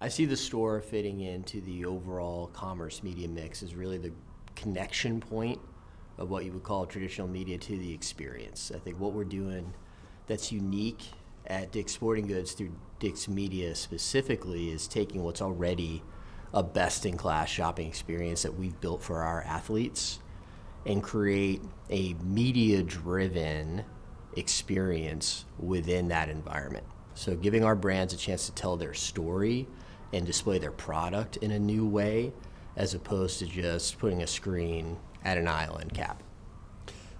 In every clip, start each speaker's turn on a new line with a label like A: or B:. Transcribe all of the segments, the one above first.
A: I see the store fitting into the overall commerce media mix as really the connection point of what you would call traditional media to the experience. I think what we're doing that's unique at Dick's Sporting Goods through Dick's Media specifically is taking what's already a best-in-class shopping experience that we've built for our athletes and create a media-driven experience within that environment. So giving our brands a chance to tell their story and display their product in a new way, as opposed to just putting a screen at an aisle end cap.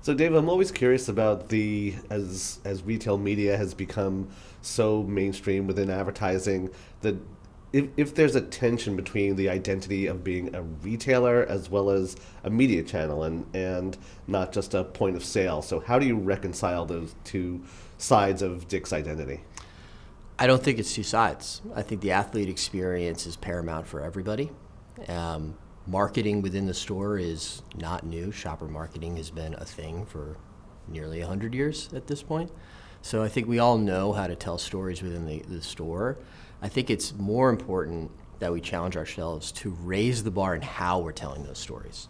B: So Dave, I'm always curious about as retail media has become so mainstream within advertising, that if there's a tension between the identity of being a retailer as well as a media channel and not just a point of sale. So how do you reconcile those two sides of Dick's identity?
A: I don't think it's two sides. I think the athlete experience is paramount for everybody. Marketing within the store is not new. Shopper marketing has been a thing for nearly 100 years at this point. So I think we all know how to tell stories within the store. I think it's more important that we challenge ourselves to raise the bar in how we're telling those stories.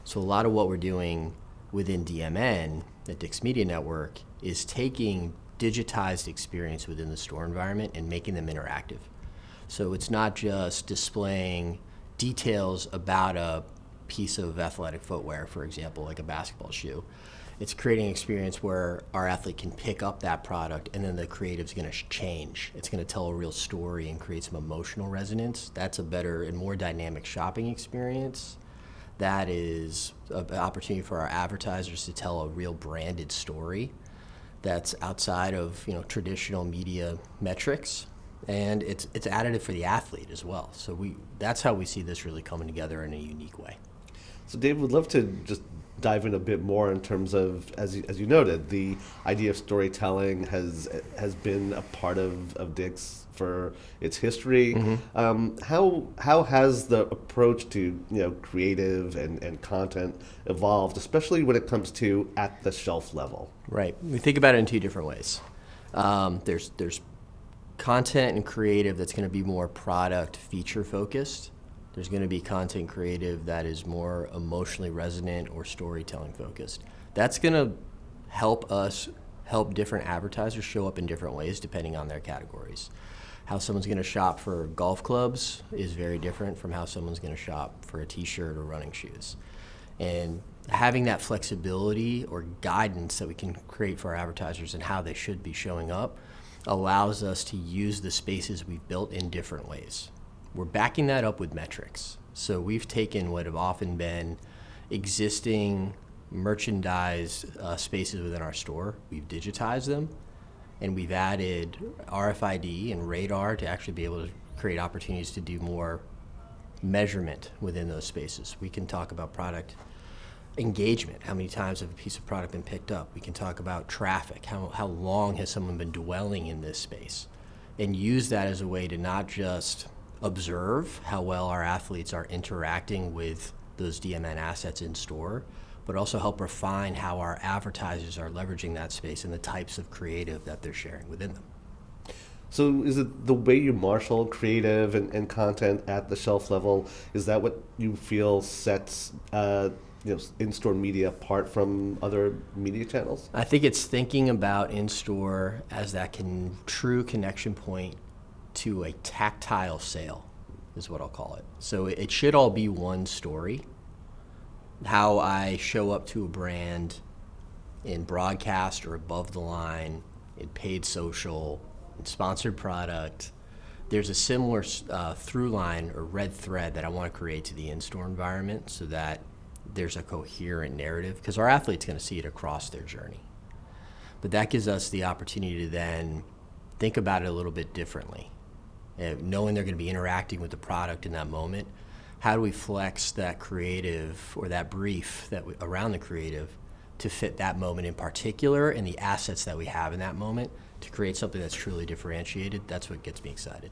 A: So a lot of what we're doing within DMN, the Dick's Media Network, is taking digitized experience within the store environment and making them interactive. So it's not just displaying details about a piece of athletic footwear, for example, like a basketball shoe. It's creating an experience where our athlete can pick up that product and then the creative's going to change. It's going to tell a real story and create some emotional resonance. That's a better and more dynamic shopping experience. That is an opportunity for our advertisers to tell a real branded story that's outside of traditional media metrics. And it's additive for the athlete as well. So that's how we see this really coming together in a unique way.
B: So Dave, would love to just dive in a bit more in terms of, as you noted, the idea of storytelling has been a part of Dick's for its history. Mm-hmm. How has the approach to creative and content evolved, especially when it comes to at the shelf level?
A: Right. We think about it in two different ways. There's content and creative that's going to be more product feature focused. There's going to be content creative that is more emotionally resonant or storytelling focused. That's going to help us help different advertisers show up in different ways depending on their categories. How someone's going to shop for golf clubs is very different from how someone's going to shop for a t-shirt or running shoes. And having that flexibility or guidance that we can create for our advertisers and how they should be showing up allows us to use the spaces we've built in different ways. We're backing that up with metrics. So we've taken what have often been existing merchandise spaces within our store, we've digitized them, and we've added RFID and radar to actually be able to create opportunities to do more measurement within those spaces. We can talk about product engagement, how many times have a piece of product been picked up. We can talk about traffic, how long has someone been dwelling in this space, and use that as a way to not just observe how well our athletes are interacting with those DMN assets in store, but also help refine how our advertisers are leveraging that space and the types of creative that they're sharing within them.
B: So is it the way you marshal creative and content at the shelf level, is that what you feel sets in-store media apart from other media channels?
A: I think it's thinking about in-store as that true connection point to a tactile sale, is what I'll call it. So it should all be one story. How I show up to a brand in broadcast or above the line, in paid social, in sponsored product, there's a similar through line or red thread that I want to create to the in-store environment so that there's a coherent narrative, because our athlete's going to see it across their journey. But that gives us the opportunity to then think about it a little bit differently. Knowing they're going to be interacting with the product in that moment, how do we flex that creative or that brief around the creative to fit that moment in particular and the assets that we have in that moment to create something that's truly differentiated? That's what gets me excited.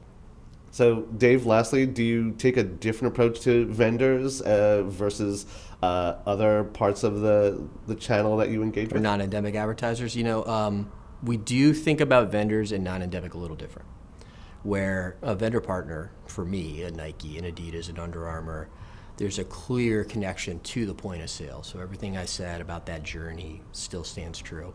B: So Dave, lastly, do you take a different approach to vendors versus other parts of the channel that you engage with?
A: For non-endemic advertisers, we do think about vendors and non-endemic a little different. where a vendor partner for me, a Nike, an Adidas, an Under Armour, there's a clear connection to the point of sale. So everything I said about that journey still stands true.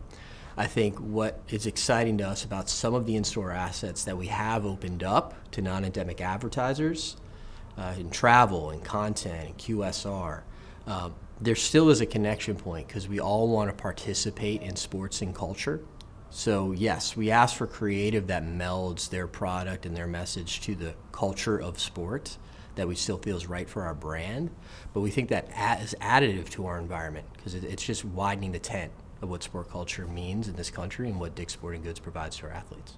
A: I think what is exciting to us about some of the in-store assets that we have opened up to non-endemic advertisers in travel and content and QSR, there still is a connection point because we all want to participate in sports and culture. So yes, we ask for creative that melds their product and their message to the culture of sport that we still feel is right for our brand, but we think that is additive to our environment because it's just widening the tent of what sport culture means in this country and what Dick's Sporting Goods provides to our athletes.